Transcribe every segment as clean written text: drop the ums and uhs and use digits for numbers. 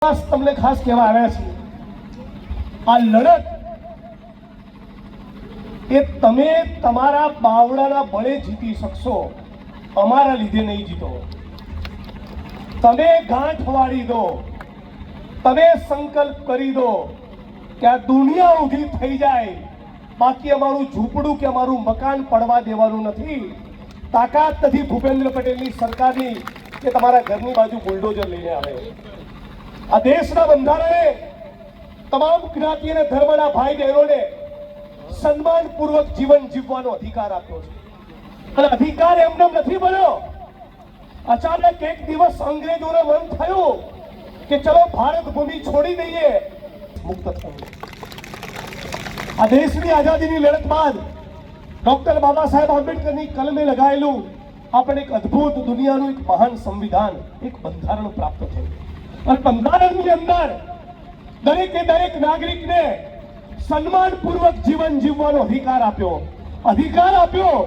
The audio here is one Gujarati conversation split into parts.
તમને ખાસ કહેવા આવ્યા છીએ, આ લડત એ તમે તમારા બાવડાના બળે જીતી શકશો, અમારા લીધે નહીં જીતો. તમે ગાંઠ વાળી દો, તમે સંકલ્પ કરી દો કે આ દુનિયા ઊંધી થઈ જાય, બાકી અમારું ઝૂંપડું કે અમારું મકાન પડવા દેવાનું નથી. તાકાત નથી ભૂપેન્દ્ર પટેલની સરકારની કે તમારા ઘરની બાજુ બુલડોઝર લઈને આવે. આ દેશના બંધારણે તમામ જ્ઞાતિ અને ધર્મના ભાઈ બહેનોને સન્માનપૂર્વક જીવન જીવવાનો અધિકાર આપ્યો છે. અને અધિકાર એમને નથી બન્યો. અચાનક એક દિવસ અંગ્રેજોને મન થયું કે ચલો ભારત ભૂમિ છોડી દઈએ, મુક્ત થવું. આ દેશની આઝાદીની લડત બાદ ડોક્ટર બાબા સાહેબ આંબેડકરની કલમે લગાયેલું આપણે એક અદ્ભુત દુનિયાનું એક મહાન સંવિધાન, એક બંધારણ પ્રાપ્ત થયું. અને બંધારણની અંદર દરેકે દરેક નાગરિકને સન્માનપૂર્વક જીવન જીવવાનો અધિકાર આપ્યો. અધિકાર આપ્યો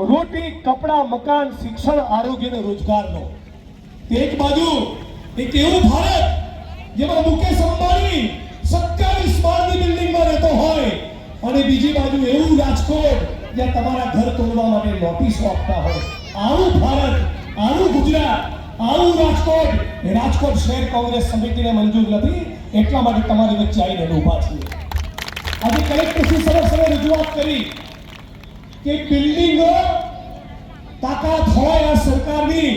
રોટી, કપડા, મકાન, શિક્ષણ, આરોગ્ય અને રોજગારનો. એક બાજુ એક એવું ભારત જેમાં મુકેશ અંબાણી 27 માળની બિલ્ડિંગમાં રહેતો હોય, અને બીજી બાજુ એવું રાજકોટ જ્યાં તમારા ઘર તોડવા માટે નોટિસો આપતા હોય. આવું ભારત, આવું ગુજરાત, આવું રાજકોટ શહેર કોંગ્રેસ સમિતિને મંજૂર નથી. એટલા માટે તમારી વચ્ચે આવીને ઉભા છીએ. આજે કલેક્ટરશ્રી સમક્ષ રજૂઆત કરી કે બિલ્ડિંગો તાકાત હોય આ સરકારની,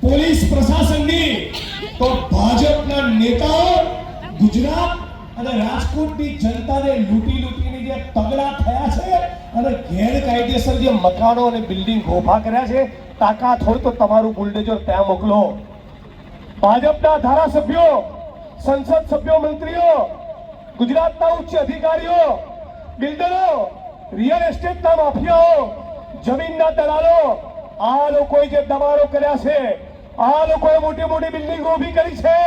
પોલીસ પ્રશાસનની, તો ભાજપના નેતાઓ ગુજરાત અને રાજકોટની જનતાને લૂંટીને જે તગડા થયા છે અને ગેરકાયદેસર જે મકાનો અને બિલ્ડિંગ ઉભા કર્યા છે, તાકાત હોય તો તમારું બુલડોઝર ત્યાં મોકલો. ભાજપના ધારાસભ્યો, સંસદ સભ્યો, મંત્રીઓ, ગુજરાતના ઉચ્ચ અધિકારીઓ, બિલ્ડરો, રિયલ એસ્ટેટના માફિયાઓ, જમીનના દલાલો, આ લોકોએ જે દબાણો કર્યા છે, આ લોકોએ મોટી મોટી બિલ્ડિંગો ઊભી કરી છે.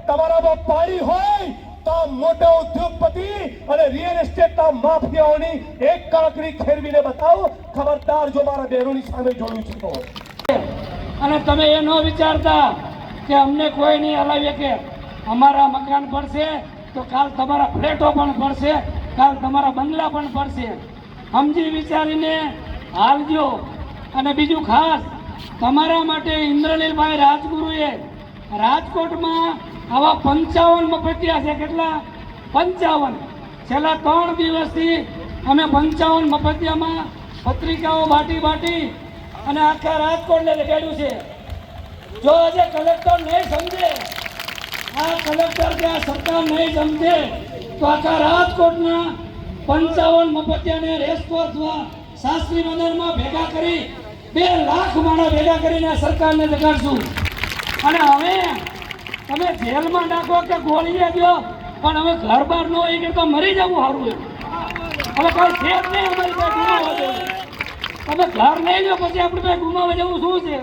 તમારામાં પાણી હોય તો મોટા ઉદ્યોગપતિ અને રિયલ એસ્ટેટના માફિયાઓની એક કાંકરી ખેરવીને બતાવો. ખબરદાર જો મારા બહેનોની સામે જોડું છું તો. અને તમે એ ન વિચારતા કે અમને કોઈ નહીં હલાવીએ, કે અમારા મકાન પડશે તો કાલ તમારા ફ્લેટો પણ પડશે, કાલ તમારા બંગલા પણ પડશે. સમજી વિચારીને હાલજો. અને બીજું ખાસ તમારા માટે ઇન્દ્રનીલભાઈ રાજગુરુએ રાજકોટમાં આવા 55 મફતિયા છે. કેટલા? 55. છેલ્લા 3 દિવસથી અમે 55 મફતિયામાં પત્રિકાઓ બાટી અને આખા રાજકોટને લગાડ્યું છે. જો આજે કલેક્ટર નહીં સમજે, આ કલેક્ટર કે આ સરકાર નહીં સમજે, તો આખા રાજકોટના 55 મફતિયાને રેસકોર્સમાં, શાસ્ત્રી મંદિરમાં ભેગા કરી 2 લાખ માણસ ભેગા કરીને આ સરકારને લગાડશું. અને હવે તમે જેલમાં નાખો કે ગોળીએ દો, પણ હવે ઘર બહાર ન હોય કે તો મરી જવું સારું. હવે કઈ છે જ નહીં અમારી પાસે ગુમાવવા જેવું. તમે ઘર નહીં લો પછી આપણે પાસે ગુમાવવા જેવું શું છે?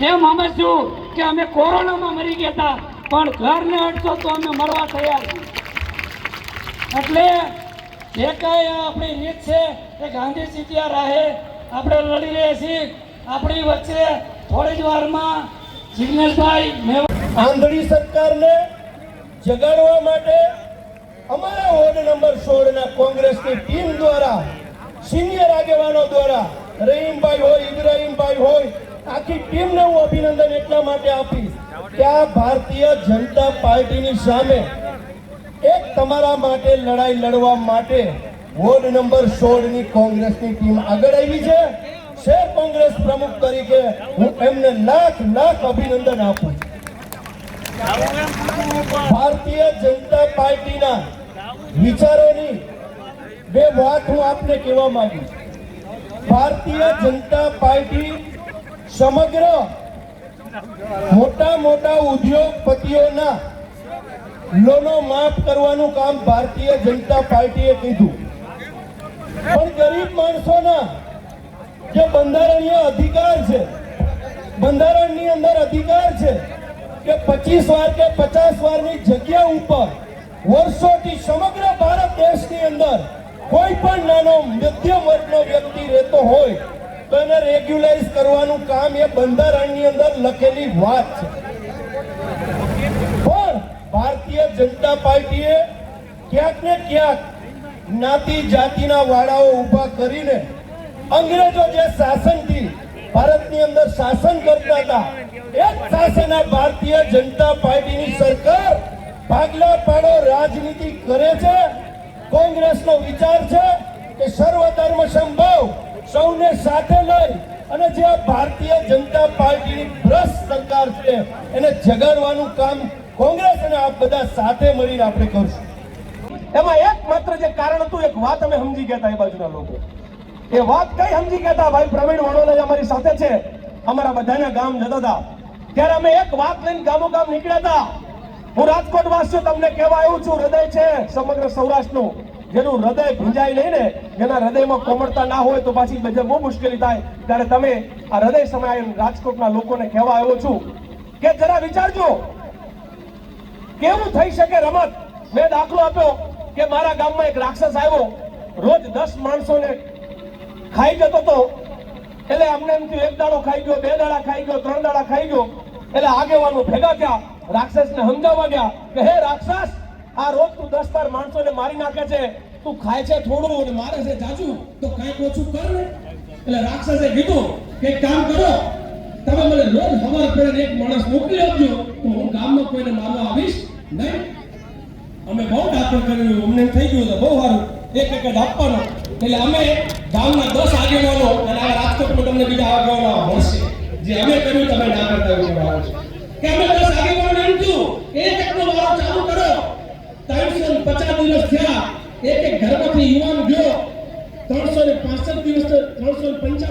એમ અમે શું કે અમે કોરોનામાં મરી ગયા હતા, પણ ઘરને અડશો તો અમે મરવા તૈયાર છીએ. એટલે જે કાંઈ આપણી રીત છે એ ગાંધી સીધ્યા રાહે આપણે લડી રહ્યા છીએ. આપણી વચ્ચે થોડી જ વારમાં જિગ્નેશભાઈ આંધળી સરકારને જગાડવા માટે અમારા વોર્ડ નંબર 16 ના કોંગ્રેસની ટીમ દ્વારા, સિનિયર આગેવાનો દ્વારા, રહીમભાઈ હોય, ઇબ્રાહીમભાઈ હોય, આખી ટીમને હું અભિનંદન એટલા માટે આપીશ કે આ ભારતીય જનતા પાર્ટીની સામે એક તમારા માટે લડાઈ લડવા માટે વોર્ડ નંબર 16 ની કોંગ્રેસની ટીમ આગળ આવી છે. શહેર કોંગ્રેસ પ્રમુખ તરીકે હું એમને લાખ અભિનંદન આપું. ભારતીય જનતા પાર્ટીના વિચારોની 2 વાત હું આપને કહેવા માંગુ. ભારતીય જનતા પાર્ટી સમગ્ર મોટા ઉદ્યોગપતિઓના લોનો માફ કરવાનું કામ ભારતીય જનતા પાર્ટીએ કીધું, પણ ગરીબ માણસોના જે બંધારણીય અધિકાર છે, બંધારણની અંદર અધિકાર છે કે 25 વાર કે 50 વારની જગ્યા ઉપર વર્ષોથી સમગ્ર ભારત દેશની અંદર કોઈ પણ નાનો મધ્યમ વર્ગનો વ્યક્તિ રહેતો હોય તો એને રેગ્યુલાઇઝ કરવાનું કામ એ બંધારણની અંદર લખેલી વાત છે. જનતા પાર્ટીએ ક્યાંક ને ક્યાંક જ્ઞાતિ જાતિના વાડાઓ ઊભા કરીને અંગ્રેજો જે શાસનથી ભારતની અંદર શાસન કરતા હતા એ જ શાસન આ ભારતીય જનતા પાર્ટીની સરકાર ભાગલા પાડો રાજનીતિ કરે છે. કોંગ્રેસનો વિચાર છે કે સર્વધર્મ સંભાવ સૌને સાથે લઈ અને જે આ ભારતીય જનતા પાર્ટીની ભ્રષ્ટ સરકાર છે એને જગાડવાનું કામ કોંગ્રેસ અને આ બધા સાથે મળીને આપણે કરશું. એમાં એક માત્ર જે કારણ હતું, એક વાત અમે સમજી ગયા હતા એ બાજુના લોકો. એ વાત કઈ સમજી ગયા હતા? ભાઈ પ્રવીણ વડોલે અમારી સાથે છે, અમારા બધાના ગામ જતા હતા ત્યારે અમે એક વાત લઈને ગામો ગામ નીકળ્યા હતા. હું રાજકોટ વાસીઓ તમને કહેવા આવ્યું છું, હૃદય છે સમગ્ર સૌરાષ્ટ્રનું, જેનું હૃદય ભીંજાય નહીં ને, જેના હૃદયમાં કોમળતા ના હોય તો પાછી બહુ મુશ્કેલી થાય. ત્યારે તમે આ હૃદય સમયે રાજકોટના લોકોને કહેવા આવ્યો છું કે જરા વિચારજો કેવું થઈ શકે રમત. મેં દાખલો આપ્યો કે મારા ગામમાં એક રાક્ષસ આવ્યો, રોજ 10 માણસોને ખાઈ જતો હતો. એટલે અમને એમ થયું એક દાડો ખાઈ ગયો, 2 દાડા ખાઈ ગયો, 3 દાડા ખાઈ ગયો. એટલે આગેવાનો ભેગા થયા, રાક્ષસને સમજાવવા ગયા કે હે રાક્ષસ, આ રોજ તું 10-12 માણસોને મારી નાખે છે, તું ખાય છે થોડું અને મારે છે જાજુ, તો કાંઈક ઓછું કર ને. એટલે રાક્ષસે કીધું કે એક કામ કરો, તમે મને રોજ હવાર પડે એક માણસ મોકલી આપજો, તો હું ગામમાં કોઈને મારવા આવીશ નહીં. અમે બહુ ડાકર કર્યું, અમને થઈ ગયું તો બહુ સારું, એક જ આપવાનો. એટલે અમે ગામના 10 આગેવાનો અને આ રાજકોટમાં તમને બીજા આગેવાનો મળશે, જે અમે કર્યું તમે ના કરતા એવું કહેવાનું છે કે અમે 10 આગેવાનો એમ થયું એકનો વારો ચાલુ કરો. 350 દિવસ થયા, એક ઘરમાંથી યુવાન ગયો, 365 દિવસ 355